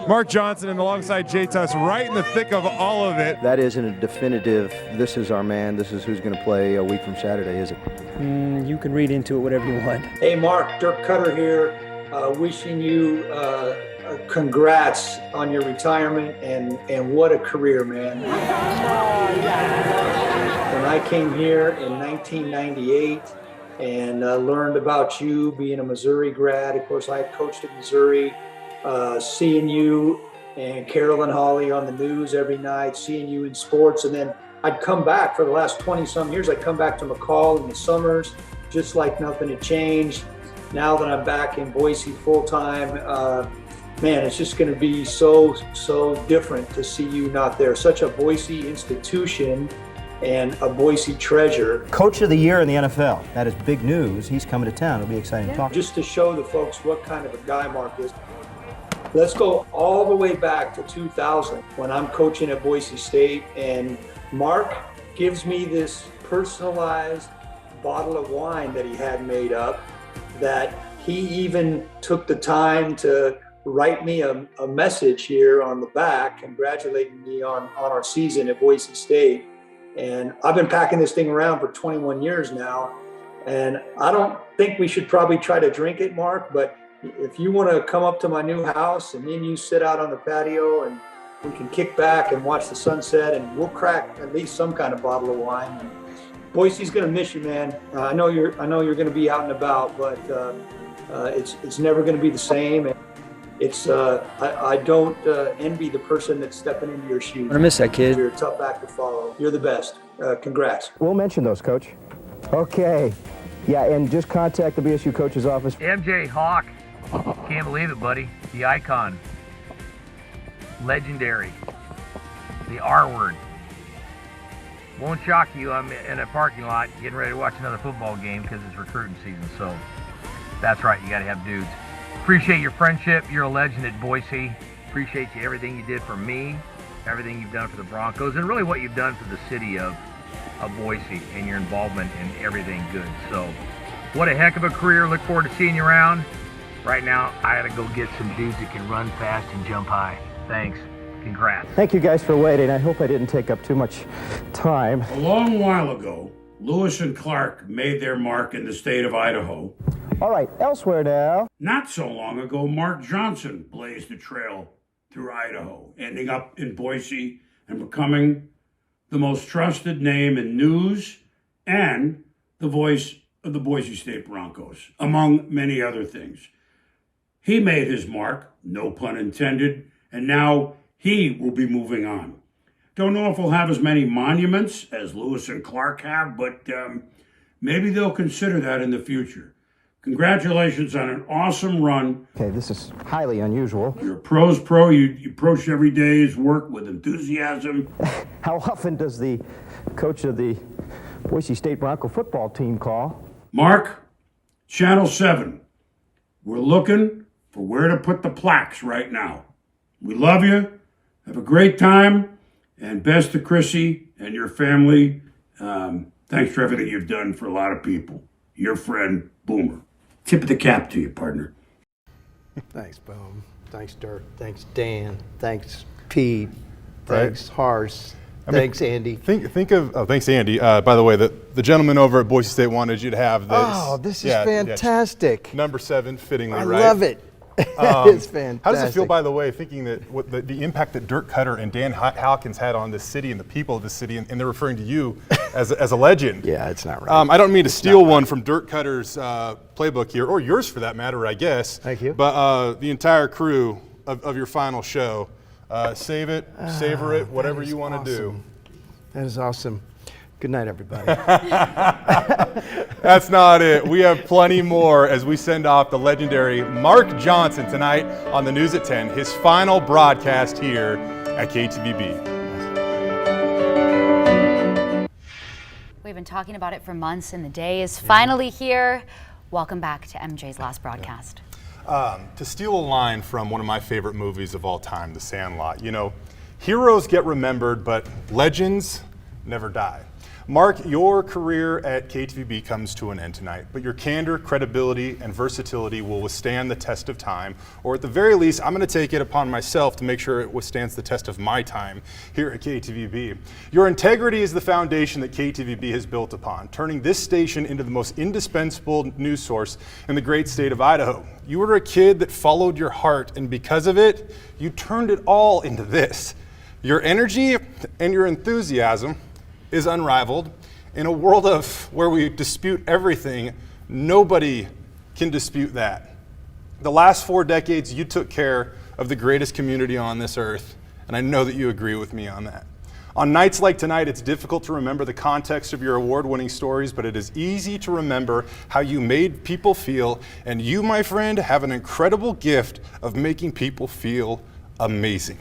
Mark Johnson and alongside Jay Tuss right in the thick of all of it. That isn't a definitive, this is our man, this is who's going to play a week from Saturday, is it? You can read into it whatever you want. Hey, Mark, Dirk Cutter here, wishing you congrats on your retirement and what a career, man. When I came here in 1998 and learned about you being a Missouri grad, of course, I coached at Missouri. Seeing you and Carol and Holly on the news every night, seeing you in sports, and then I'd come back for the last 20-some years. I'd come back to McCall in the summers, just like nothing had changed. Now that I'm back in Boise full-time, man, it's just going to be so different to see you not there. Such a Boise institution and a Boise treasure. Coach of the Year in the NFL. That is big news. He's coming to town. It'll be exciting to talk. Just to show the folks what kind of a guy Mark is. Let's go all the way back to 2000 when I'm coaching at Boise State, and Mark gives me this personalized bottle of wine that he had made up, that he even took the time to write me a message here on the back congratulating me on our season at Boise State. And I've been packing this thing around for 21 years now, and I don't think we should probably try to drink it, Mark, but if you want to come up to my new house and me and you sit out on the patio and we can kick back and watch the sunset, and we'll crack at least some kind of bottle of wine. And Boise's going to miss you, man. I know you're going to be out and about, but it's never going to be the same. And it's I don't envy the person that's stepping into your shoes. I'm gonna miss that kid. You're a tough act to follow. You're the best. Congrats. We'll mention those, Coach. Okay. Yeah, and just contact the BSU coach's office. MJ Hawk. Can't believe it, buddy. The icon. Legendary. The R word. Won't shock you, I'm in a parking lot getting ready to watch another football game because it's recruiting season, so that's right, you got to have dudes. Appreciate your friendship. You're a legend at Boise. Appreciate you, everything you did for me, everything you've done for the Broncos, and really what you've done for the city of Boise and your involvement in everything good. So what a heck of a career. Look forward to seeing you around. Right now, I got to go get some dudes that can run fast and jump high. Thanks. Congrats. Thank you guys for waiting. I hope I didn't take up too much time. A long while ago, Lewis and Clark made their mark in the state of Idaho. All right, elsewhere now. Not so long ago, Mark Johnson blazed a trail through Idaho, ending up in Boise and becoming the most trusted name in news and the voice of the Boise State Broncos, among many other things. He made his mark, no pun intended, and now he will be moving on. Don't know if we'll have as many monuments as Lewis and Clark have, but maybe they'll consider that in the future. Congratulations on an awesome run. Okay, this is highly unusual. You're a pro's pro. You approach every day's work with enthusiasm. How often does the coach of the Boise State Bronco football team call? Mark, Channel 7, we're looking for where to put the plaques right now. We love you. Have a great time. And best to Chrissy and your family. Thanks for everything you've done for a lot of people. Your friend, Boomer. Tip of the cap to you, partner. Thanks, Boom. Thanks, Dirk. Thanks, Dan. Thanks, Pete. Thanks, Hars. Thanks, Andy. Thanks, Andy. By the way, the gentleman over at Boise State wanted you to have this. Oh, this is fantastic. Number 7, fittingly, I right? love it. It's fantastic. How does it feel, by the way, thinking that the impact that Dirk Cutter and Dan Hawkins had on this city and the people of the city, and they're referring to you as a legend? Yeah, it's not right. I don't mean to steal one from Dirk Cutter's playbook here, or yours for that matter, I guess. Thank you. But the entire crew of your final show, save it, savor it, whatever you want to do. That is awesome. Good night, everybody. That's not it. We have plenty more as we send off the legendary Mark Johnson tonight on the News at 10, his final broadcast here at KTVB. We've been talking about it for months, and the day is finally here. Welcome back to MJ's last broadcast. To steal a line from one of my favorite movies of all time, The Sandlot, heroes get remembered, but legends never die. Mark, your career at KTVB comes to an end tonight, but your candor, credibility, and versatility will withstand the test of time, or at the very least, I'm going to take it upon myself to make sure it withstands the test of my time here at KTVB. Your integrity is the foundation that KTVB has built upon, turning this station into the most indispensable news source in the great state of Idaho. You were a kid that followed your heart, and because of it, you turned it all into this. Your energy and your enthusiasm is unrivaled. In a world where we dispute everything, nobody can dispute that. The last 4 decades, you took care of the greatest community on this earth, and I know that you agree with me on that. On nights like tonight, it's difficult to remember the context of your award-winning stories, but it is easy to remember how you made people feel, and you, my friend, have an incredible gift of making people feel amazing.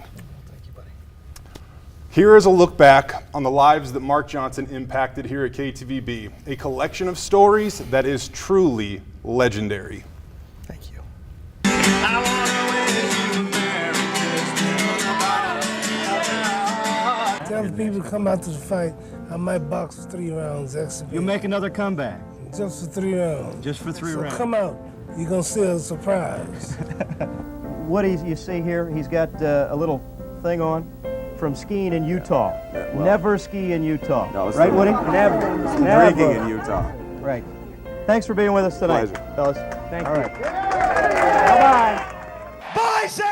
Here is a look back on the lives that Mark Johnson impacted here at KTVB, a collection of stories that is truly legendary. Thank you. Tell people to come out to the fight. I might box for 3 rounds. You'll make another comeback. Just for 3 rounds. Just for 3 rounds. Come out. You're going to see a surprise. What you see here, he's got a little thing on from skiing in Utah. Never ski in Utah. No, right, Woody? Never. Drinking in Utah. Right. Thanks for being with us tonight, Pleasure. fellas. Thank All you. right. Bye-bye. Boise!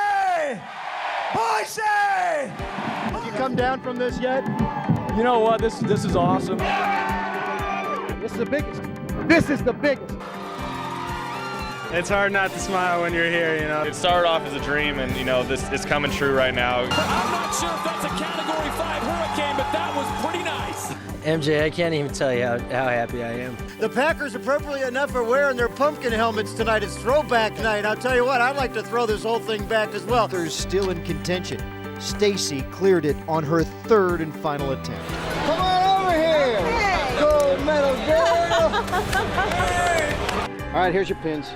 Boise! Have you come down from this yet? You know what? This is awesome. This is the biggest. This is the biggest. It's hard not to smile when you're here, you know. It started off as a dream, and, you know, this is coming true right now. I'm not sure if that's a Category 5 hurricane, but that was pretty nice. MJ, I can't even tell you how happy I am. The Packers, appropriately enough, are wearing their pumpkin helmets tonight. It's throwback night. I'll tell you what, I'd like to throw this whole thing back as well. There's still in contention. Stacy cleared it on her 3rd and final attempt. Come on over here! Hey. Gold medal girl! All right, here's your pins.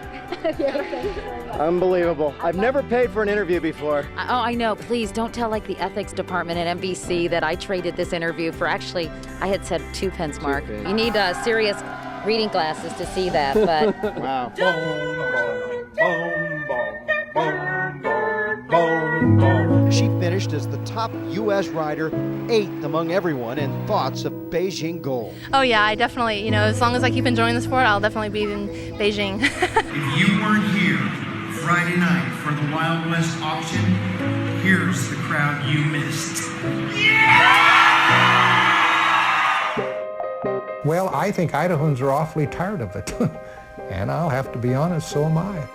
Unbelievable. I've never paid for an interview before. Oh, I know. Please don't tell like the ethics department at NBC that I traded this interview for I had said 2 pence, Mark. You need serious reading glasses to see that, but. Wow. She finished as the top U.S. rider, 8th among everyone in thoughts of Beijing gold. Oh yeah, I definitely, as long as I keep enjoying the sport, I'll definitely be in Beijing. If you weren't here Friday night for the Wild West auction, here's the crowd you missed. Well, I think Idahoans are awfully tired of it. And I'll have to be honest, so am I.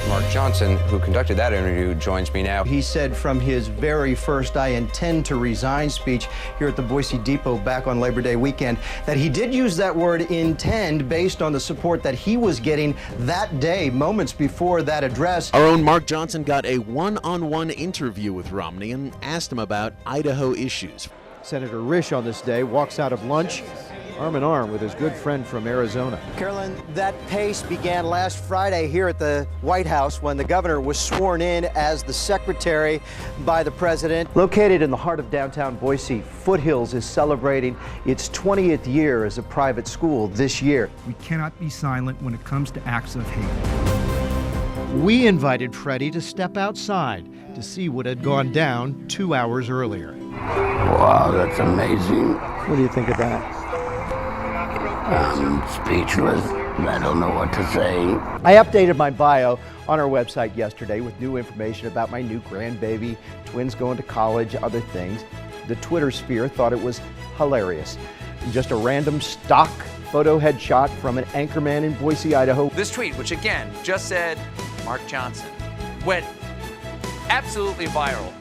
Mark Johnson, who conducted that interview, joins me now. He said from his very first "I intend to resign" speech here at the Boise Depot back on Labor Day weekend that he did use that word intend based on the support that he was getting that day, moments before that address. Our own Mark Johnson got a one-on-one interview with Romney and asked him about Idaho issues. Senator Risch on this day walks out of lunch arm in arm with his good friend from Arizona. Carolyn, that pace began last Friday here at the White House when the governor was sworn in as the secretary by the president. Located in the heart of downtown Boise, Foothills is celebrating its 20th year as a private school this year. We cannot be silent when it comes to acts of hate. We invited Freddie to step outside to see what had gone down 2 hours earlier. Wow, that's amazing. What do you think of that? I'm speechless. I don't know what to say. I updated my bio on our website yesterday with new information about my new grandbaby, twins going to college, other things. The Twitter sphere thought it was hilarious. Just a random stock photo headshot from an anchorman in Boise, Idaho. This tweet, which again just said Mark Johnson, went absolutely viral.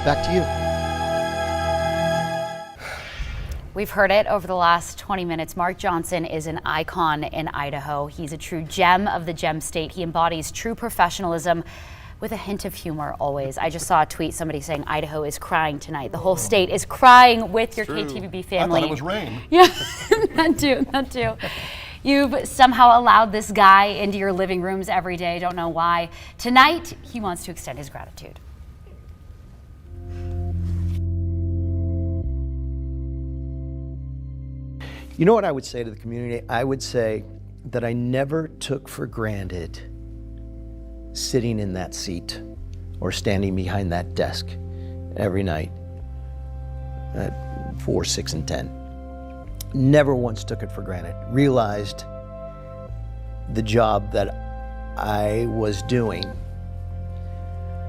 Back to you. We've heard it over the last 20 minutes. Mark Johnson is an icon in Idaho. He's a true gem of the gem state. He embodies true professionalism with a hint of humor always. I just saw a tweet, somebody saying Idaho is crying tonight. The whole state is crying with your KTVB family. I thought it was rain. Yeah, that too. You've somehow allowed this guy into your living rooms every day, don't know why. Tonight, he wants to extend his gratitude. You know what I would say to the community? I would say that I never took for granted sitting in that seat or standing behind that desk every night at 4, 6, and 10. Never once took it for granted. Realized the job that I was doing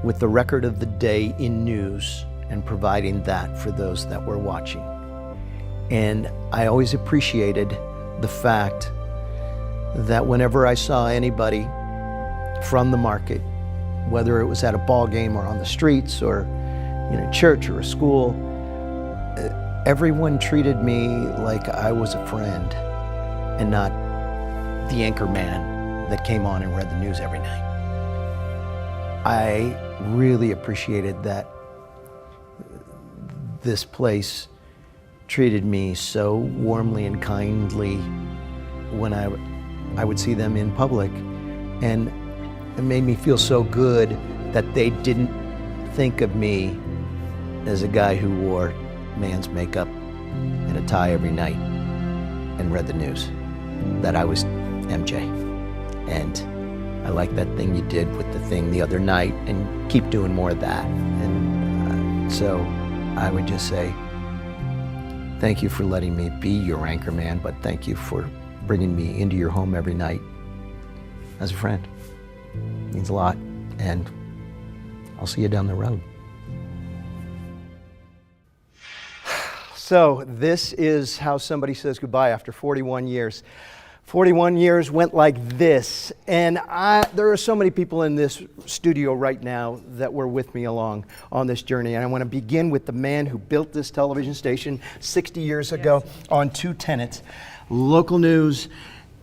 with the record of the day in news and providing that for those that were watching. And I always appreciated the fact that whenever I saw anybody from the market, whether it was at a ball game or on the streets or in a church or a school, everyone treated me like I was a friend and not the anchor man that came on and read the news every night. I really appreciated that this place treated me so warmly and kindly when I would see them in public, and it made me feel so good that they didn't think of me as a guy who wore man's makeup and a tie every night and read the news, that I was MJ. And I like that thing you did with the thing the other night, and keep doing more of that. And so I would just say, thank you for letting me be your anchor man, but thank you for bringing me into your home every night as a friend. It means a lot, and I'll see you down the road. So this is how somebody says goodbye after 41 years. 41 years went like this, and there are so many people in this studio right now that were with me along on this journey, and I want to begin with the man who built this television station 60 years ago on two tenets: local news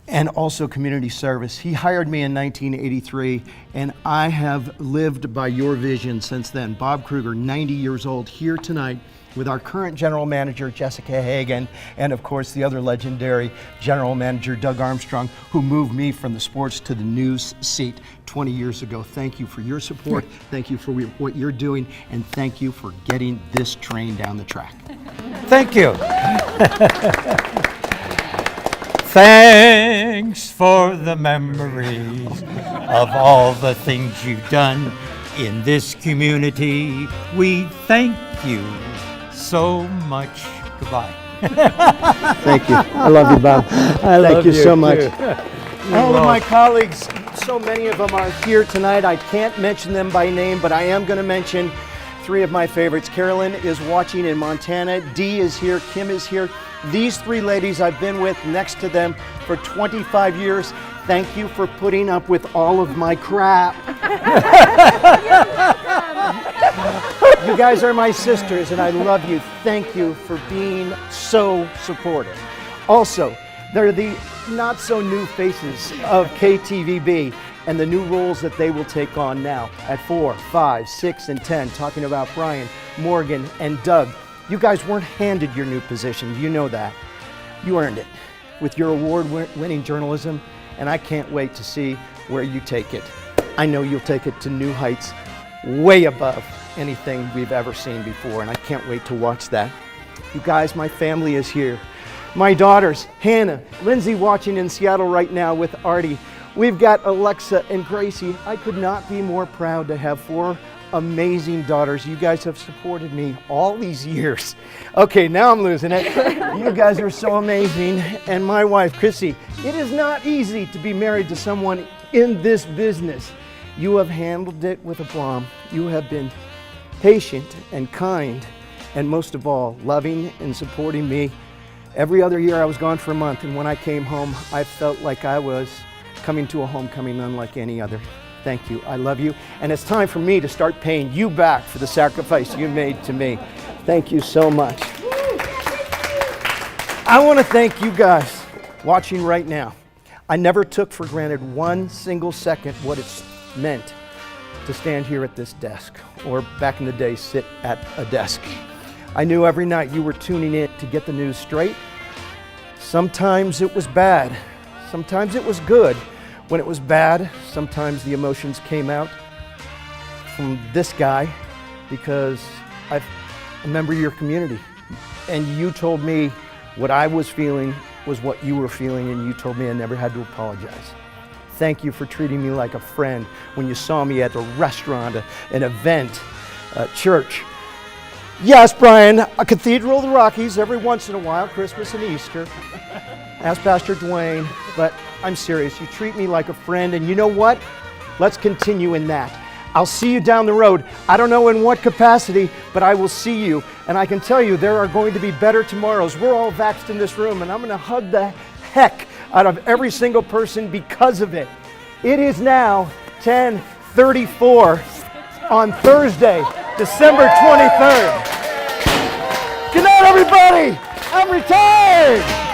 and also community service. He hired me in 1983, and I have lived by your vision since then. Bob Kruger, 90 years old, here tonight with our current general manager, Jessica Hagan, and of course the other legendary general manager, Doug Armstrong, who moved me from the sports to the news seat 20 years ago. Thank you for your support, thank you for what you're doing, and thank you for getting this train down the track. Thank you. Thanks for the memories of all the things you've done in this community. We thank you so much. Goodbye. Thank you. I love you, Bob. Thank you so much. All of my colleagues, so many of them are here tonight. I can't mention them by name, but I am going to mention three of my favorites. Carolyn is watching in Montana. Dee is here. Kim is here. These three ladies I've been with next to them for 25 years. Thank you for putting up with all of my crap. You guys are my sisters, and I love you. Thank you for being so supportive. Also, they're the not so new faces of KTVB and the new roles that they will take on now at 4, 5, 6, and 10, talking about Brian, Morgan, and Doug. You guys weren't handed your new positions. You know that. You earned it with your award-winning journalism, and I can't wait to see where you take it. I know you'll take it to new heights, way above anything we've ever seen before, and I can't wait to watch that. You guys, my family is here. My daughters, Hannah, Lindsay watching in Seattle right now with Artie. We've got Alexa and Gracie. I could not be more proud to have 4 amazing daughters. You guys have supported me all these years. Okay, now I'm losing it. You guys are so amazing. And my wife, Chrissy, it is not easy to be married to someone in this business. You have handled it with aplomb. You have been patient and kind, and most of all, loving and supporting me. Every other year I was gone for a month, and when I came home, I felt like I was coming to a homecoming unlike any other. Thank you. I love you. And it's time for me to start paying you back for the sacrifice you made to me. Thank you so much. I want to thank you guys watching right now. I never took for granted one single second what it's meant to stand here at this desk, or back in the day, sit at a desk. I knew every night you were tuning in to get the news straight. Sometimes it was bad. Sometimes it was good. When it was bad, sometimes the emotions came out from this guy because I'm a member of your community. And you told me what I was feeling was what you were feeling, and you told me I never had to apologize. Thank you for treating me like a friend when you saw me at a restaurant, an event, church. Yes, Brian, a Cathedral of the Rockies every once in a while, Christmas and Easter. Ask Pastor Dwayne, but I'm serious. You treat me like a friend, and you know what? Let's continue in that. I'll see you down the road. I don't know in what capacity, but I will see you. And I can tell you there are going to be better tomorrows. We're all vaxxed in this room, and I'm going to hug the heck out of every single person because of it. It is now 10:34 on Thursday, December 23rd. Good night, everybody. I'm retired.